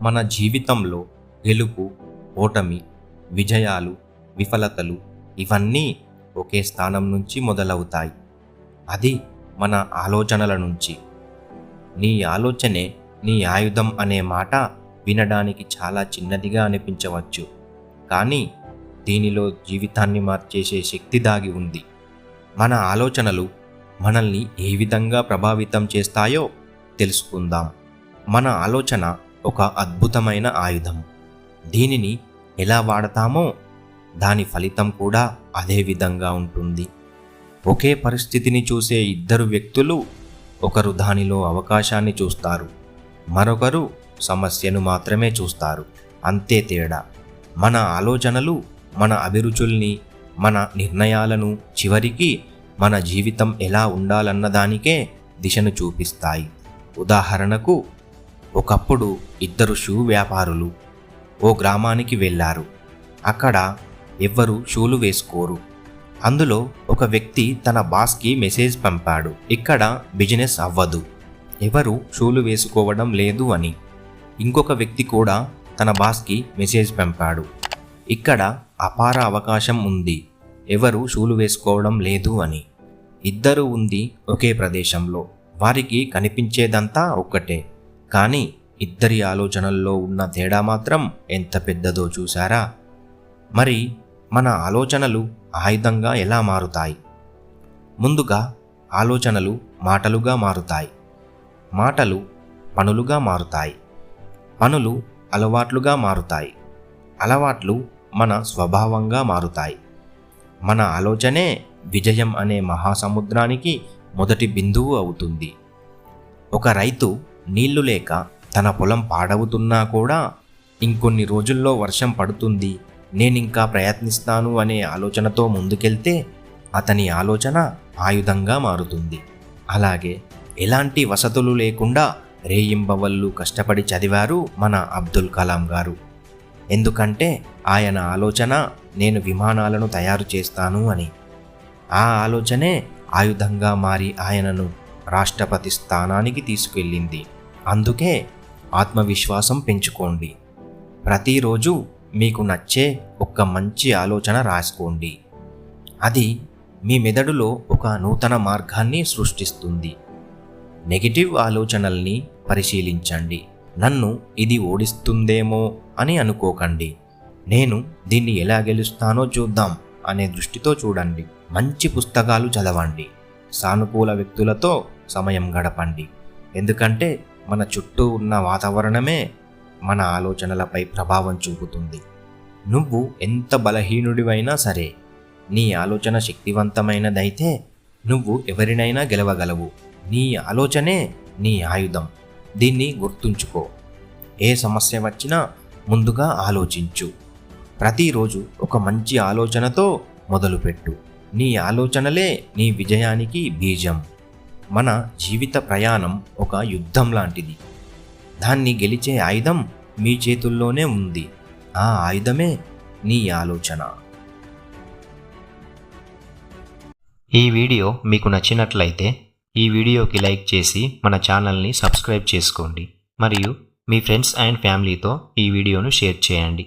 మన జీవితంలో గెలుపు, ఓటమి, విజయాలు, విఫలతలు ఇవన్నీ ఒకే స్థానం నుంచి మొదలవుతాయి. అది మన ఆలోచనల నుంచి. నీ ఆలోచనే నీ ఆయుధం అనే మాట వినడానికి చాలా చిన్నదిగా అనిపించవచ్చు, కానీ దీనిలో జీవితాన్ని మార్చేసే శక్తి దాగి ఉంది. మన ఆలోచనలు మనల్ని ఏ విధంగా ప్రభావితం చేస్తాయో తెలుసుకుందాం. మన ఆలోచన ఒక అద్భుతమైన ఆయుధం. దీనిని ఎలా వాడతామో దాని ఫలితం కూడా అదే విధంగా ఉంటుంది. ఒకే పరిస్థితిని చూసే ఇద్దరు వ్యక్తులు, ఒకరు దానిలో అవకాశాన్ని చూస్తారు, మరొకరు సమస్యను మాత్రమే చూస్తారు. అంతే తేడా. మన ఆలోచనలు మన అభిరుచుల్ని, మన నిర్ణయాలను, చివరికి మన జీవితం ఎలా ఉండాలన్నదానికే దిశను చూపిస్తాయి. ఉదాహరణకు, ఒకప్పుడు ఇద్దరు షూ వ్యాపారులు ఓ గ్రామానికి వెళ్ళారు. అక్కడ ఎవ్వరూ షూలు వేసుకోరు. అందులో ఒక వ్యక్తి తన బాస్కి మెసేజ్ పంపాడు, ఇక్కడ బిజినెస్ అవ్వదు, ఎవరు షూలు వేసుకోవడం లేదు అని. ఇంకొక వ్యక్తి కూడా తన బాస్కి మెసేజ్ పంపాడు, ఇక్కడ అపార అవకాశం ఉంది, ఎవరు షూలు వేసుకోవడం లేదు అని. ఇద్దరు ఉంది ఒకే ప్రదేశంలో, వారికి కనిపించేదంతా ఒక్కటే, కానీ ఇద్దరి ఆలోచనల్లో ఉన్న తేడా మాత్రం ఎంత పెద్దదో చూసారా? మరి మన ఆలోచనలు ఆయుధంగా ఎలా మారుతాయి? ముందుగా ఆలోచనలు మాటలుగా మారుతాయి, మాటలు పనులుగా మారుతాయి, పనులు అలవాట్లుగా మారుతాయి, అలవాట్లు మన స్వభావంగా మారుతాయి. మన ఆలోచనే విజయం అనే మహాసముద్రానికి మొదటి బిందువు అవుతుంది. ఒక రైతు నీళ్లు లేక తన పొలం పాడవుతున్నా కూడా ఇంకొన్ని రోజుల్లో వర్షం పడుతుంది, నేనింకా ప్రయత్నిస్తాను అనే ఆలోచనతో ముందుకెళ్తే అతని ఆలోచన ఆయుధంగా మారుతుంది. అలాగే ఎలాంటి వసతులు లేకుండా రేయింబవళ్ళు కష్టపడి చదివారు మన అబ్దుల్ కలాం గారు. ఎందుకంటే ఆయన ఆలోచన నేను విమానాలను తయారు చేస్తాను అని. ఆ ఆలోచనే ఆయుధంగా మారి ఆయనను రాష్ట్రపతి స్థానానికి తీసుకెళ్ళింది. అందుకే ఆత్మవిశ్వాసం పెంచుకోండి. ప్రతిరోజు మీకు నచ్చే ఒక మంచి ఆలోచన రాసుకోండి. అది మీ మెదడులో ఒక నూతన మార్గాన్ని సృష్టిస్తుంది. నెగిటివ్ ఆలోచనల్ని పరిశీలించండి. నన్ను ఇది ఓడిస్తుందేమో అని అనుకోకండి. నేను దీన్ని ఎలా గెలుస్తానో చూద్దాం అనే దృష్టితో చూడండి. మంచి పుస్తకాలు చదవండి. సానుకూల వ్యక్తులతో సమయం గడపండి. ఎందుకంటే మన చుట్టూ ఉన్న వాతావరణమే మన ఆలోచనలపై ప్రభావం చూపుతుంది. నువ్వు ఎంత బలహీనుడివైనా సరే, నీ ఆలోచన శక్తివంతమైనదైతే నువ్వు ఎవరినైనా గెలవగలవు. నీ ఆలోచనే నీ ఆయుధం. దీన్ని గుర్తుంచుకో. ఏ సమస్య వచ్చినా ముందుగా ఆలోచించు. ప్రతిరోజు ఒక మంచి ఆలోచనతో మొదలుపెట్టు. నీ ఆలోచనలే నీ విజయానికి బీజం. మన జీవిత ప్రయాణం ఒక యుద్ధం లాంటిది. దాన్ని గెలిచే ఆయుధం మీ చేతుల్లోనే ఉంది. ఆ ఆయుధమే నీ ఆలోచన. ఈ వీడియో మీకు నచ్చినట్లయితే ఈ వీడియోకి లైక్ చేసి మన ఛానల్ని సబ్స్క్రైబ్ చేసుకోండి. మరియు మీ ఫ్రెండ్స్ అండ్ ఫ్యామిలీతో ఈ వీడియోను షేర్ చేయండి.